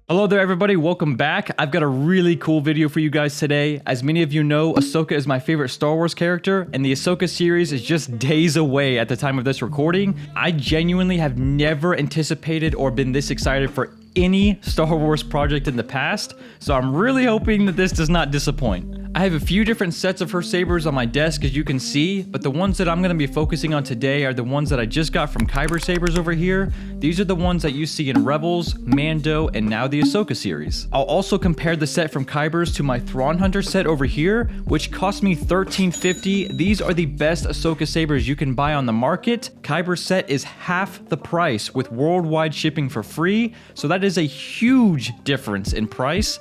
Hello there everybody, welcome back. I've got a really cool video for you guys today. As many of you know, Ahsoka is my favorite Star Wars character, and the Ahsoka series is just days away at the time of this recording. I genuinely have never anticipated or been this excited for any Star Wars project in the past, so I'm really hoping that this does not disappoint. I have a few different sets of her sabers on my desk, as you can see, but the ones that I'm going to be focusing on today are the ones that I just got from Kyber Sabers over here. These are the ones that you see in Rebels, Mando, and now the Ahsoka series. I'll also compare the set from Kybers to my Thrawn Hunter set over here, which cost me $13.50. These are the best Ahsoka sabers you can buy on the market. Kyber's set is half the price with worldwide shipping for free, so that is a huge difference in price.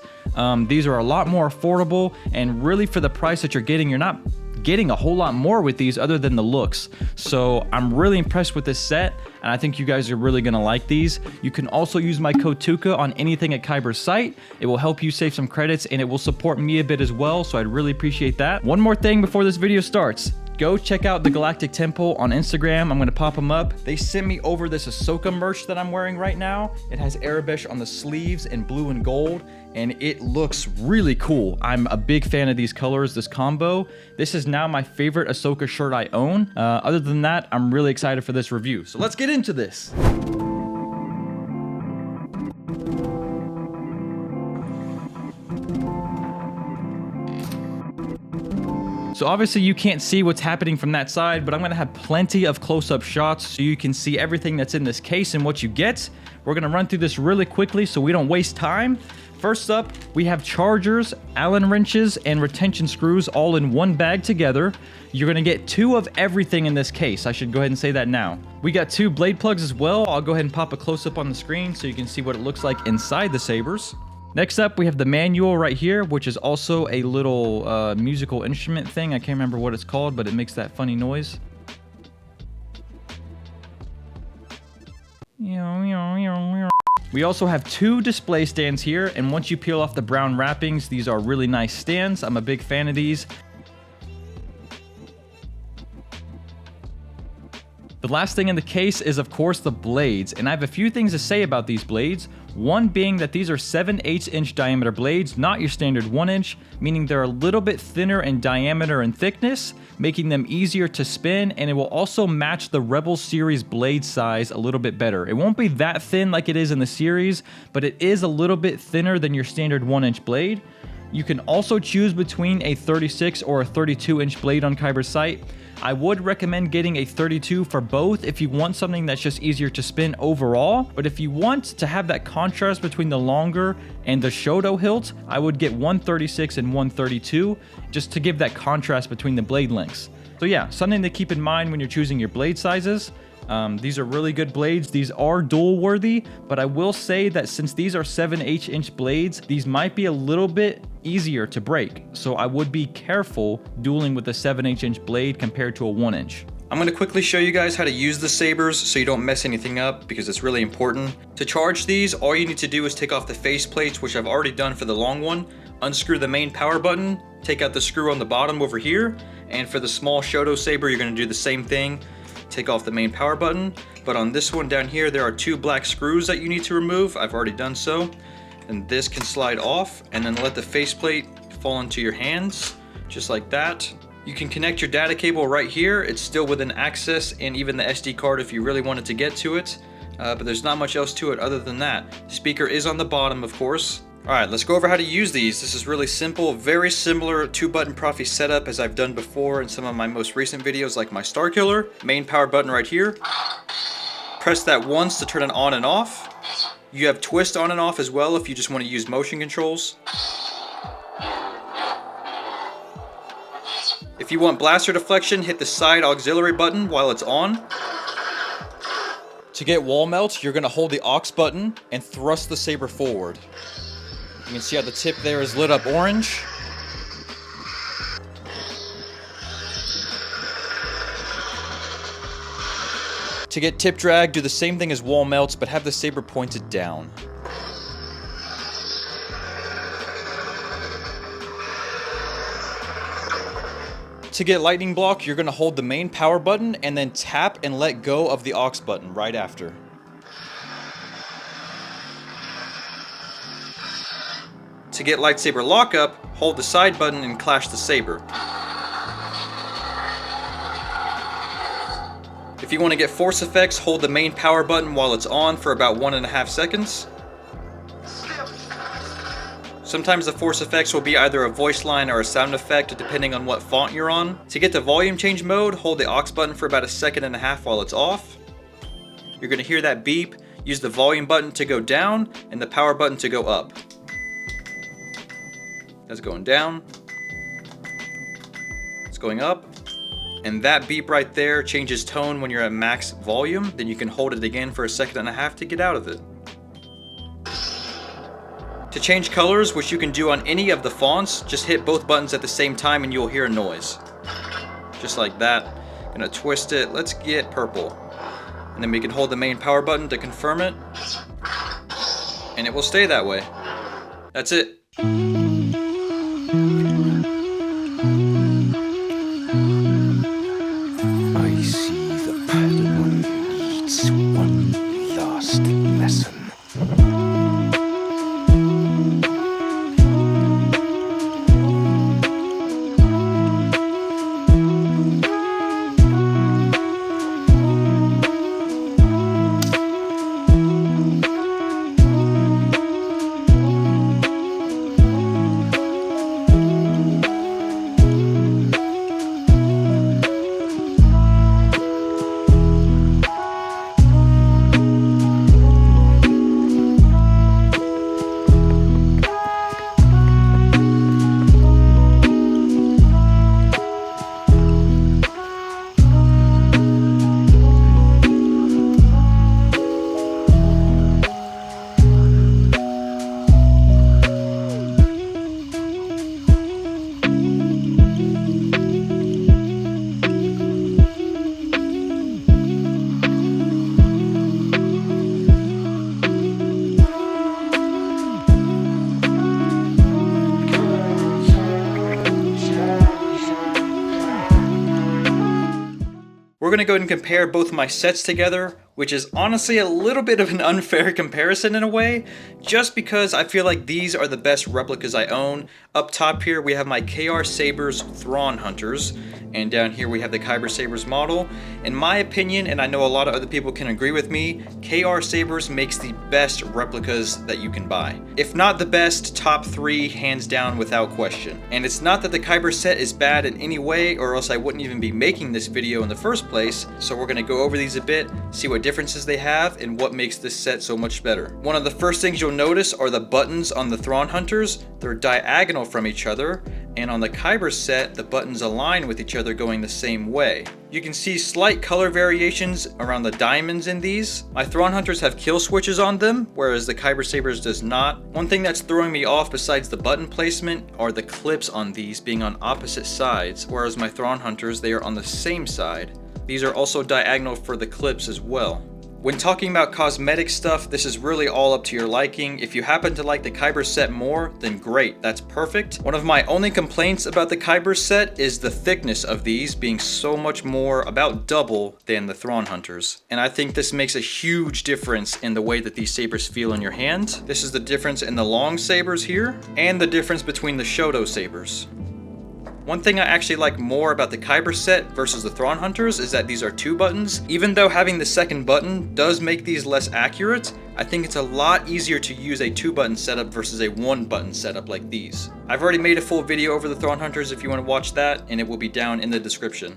These are a lot more affordable, and really for the price that you're not getting a whole lot more with these other than the looks. So I'm really impressed with this set, and I think you guys are really gonna like these. You can also use my code Tuhqa on anything at Kyber's site. It will help you save some credits, and it will support me a bit as well, so I'd really appreciate that. One more thing before this video starts. Go check out the Galactic Temple on Instagram. I'm gonna pop them up. They sent me over this Ahsoka merch that I'm wearing right now. It has Arabesh on the sleeves in blue and gold, and it looks really cool. I'm a big fan of these colors, this combo. This is now my favorite Ahsoka shirt I own. Other than that, I'm really excited for this review. So let's get into this. So obviously you can't see what's happening from that side, but I'm gonna have plenty of close-up shots so you can see everything that's in this case and what you get. We're gonna run through this really quickly so we don't waste time. First up, we have chargers, Allen wrenches, and retention screws all in one bag together. You're gonna get 2 of everything in this case. I should go ahead and say that now. We got 2 blade plugs as well. I'll go ahead and pop a close-up on the screen so you can see what it looks like inside the sabers. Next up, we have the manual right here, which is also a little musical instrument thing. I can't remember what it's called, but it makes that funny noise. We also have 2 display stands here, and once you peel off the brown wrappings, these are really nice stands. I'm a big fan of these. The last thing in the case is, of course, the blades, and I have a few things to say about these blades. One being that these are 7/8 inch diameter blades, not your standard 1 inch, meaning they're a little bit thinner in diameter and thickness, making them easier to spin, and it will also match the Rebel series blade size a little bit better. It won't be that thin like it is in the series, but it is a little bit thinner than your standard 1 inch blade. You can also choose between a 36 or a 32 inch blade on Kyber's site. I would recommend getting a 32 for both if you want something that's just easier to spin overall, but if you want to have that contrast between the longer and the Shoto hilt, I would get one 36 and one 32 just to give that contrast between the blade lengths. So yeah, something to keep in mind when you're choosing your blade sizes. These are really good blades. These are dual worthy, but I will say that since these are 7/8 inch blades, these might be a little bit easier to break. So I would be careful dueling with a 7/8 inch blade compared to a 1 inch. I'm going to quickly show you guys how to use the sabers so you don't mess anything up, because it's really important. To charge these, all you need to do is take off the face plates, which I've already done for the long one, unscrew the main power button, take out the screw on the bottom over here, and for the small Shoto saber, you're going to do the same thing. Take off the main power button, but on this one down here, there are 2 black screws that you need to remove. I've already done so. And this can slide off, and then let the faceplate fall into your hands, just like that. You can connect your data cable right here. It's still within access, and even the SD card if you really wanted to get to it. But there's not much else to it other than that. Speaker is on the bottom, of course. Alright, let's go over how to use these. This is really simple, very similar 2-button Proffie setup as I've done before in some of my most recent videos like my Star Killer. Main power button right here. Press that once to turn it on and off. You have twist on and off as well if you just want to use motion controls. If you want blaster deflection, hit the side auxiliary button while it's on. To get wall melt, you're going to hold the aux button and thrust the saber forward. You can see how the tip there is lit up orange. To get tip drag, do the same thing as wall melts, but have the saber pointed down. To get lightning block, you're going to hold the main power button and then tap and let go of the aux button right after. To get Lightsaber Lock Up, hold the side button and clash the saber. If you want to get force effects, hold the main power button while it's on for about 1.5 seconds. Sometimes the force effects will be either a voice line or a sound effect depending on what font you're on. To get to volume change mode, hold the aux button for about 1.5 seconds while it's off. You're going to hear that beep. Use the volume button to go down and the power button to go up. That's going down. It's going up. And that beep right there changes tone when you're at max volume. Then you can hold it again for 1.5 seconds to get out of it. To change colors, which you can do on any of the fonts, just hit both buttons at the same time and you'll hear a noise. Just like that. Gonna twist it. Let's get purple. And then we can hold the main power button to confirm it. And it will stay that way. That's it. I see the Padawan needs one last lesson. We're going to go ahead and compare both of my sets together, which is honestly a little bit of an unfair comparison in a way, just because I feel like these are the best replicas I own. Up top here we have my KR Sabers Thrawn Hunters, and down here we have the Kyber Sabers model. In my opinion, and I know a lot of other people can agree with me, KR Sabers makes the best replicas that you can buy. If not the best, top 3 hands down without question. And it's not that the Kyber set is bad in any way, or else I wouldn't even be making this video in the first place, so we're going to go over these a bit, see what differences they have, and what makes this set so much better. One of the first things you'll notice are the buttons on the Thrawn Hunters. They're diagonal from each other, and on the Kyber set, the buttons align with each other going the same way. You can see slight color variations around the diamonds in these. My Thrawn Hunters have kill switches on them, whereas the Kyber Sabers does not. One thing that's throwing me off besides the button placement are the clips on these being on opposite sides, whereas my Thrawn Hunters, they are on the same side. These are also diagonal for the clips as well. When talking about cosmetic stuff, this is really all up to your liking. If you happen to like the Kyber set more, then great, that's perfect. One of my only complaints about the Kyber set is the thickness of these being so much more, about double, than the Thrawn Hunters. And I think this makes a huge difference in the way that these sabers feel in your hand. This is the difference in the long sabers here, and the difference between the Shoto sabers. One thing I actually like more about the Kyber set versus the Thrawn Hunters is that these are 2 buttons. Even though having the second button does make these less accurate, I think it's a lot easier to use a 2-button setup versus a 1-button setup like these. I've already made a full video over the Thrawn Hunters if you want to watch that, and it will be down in the description.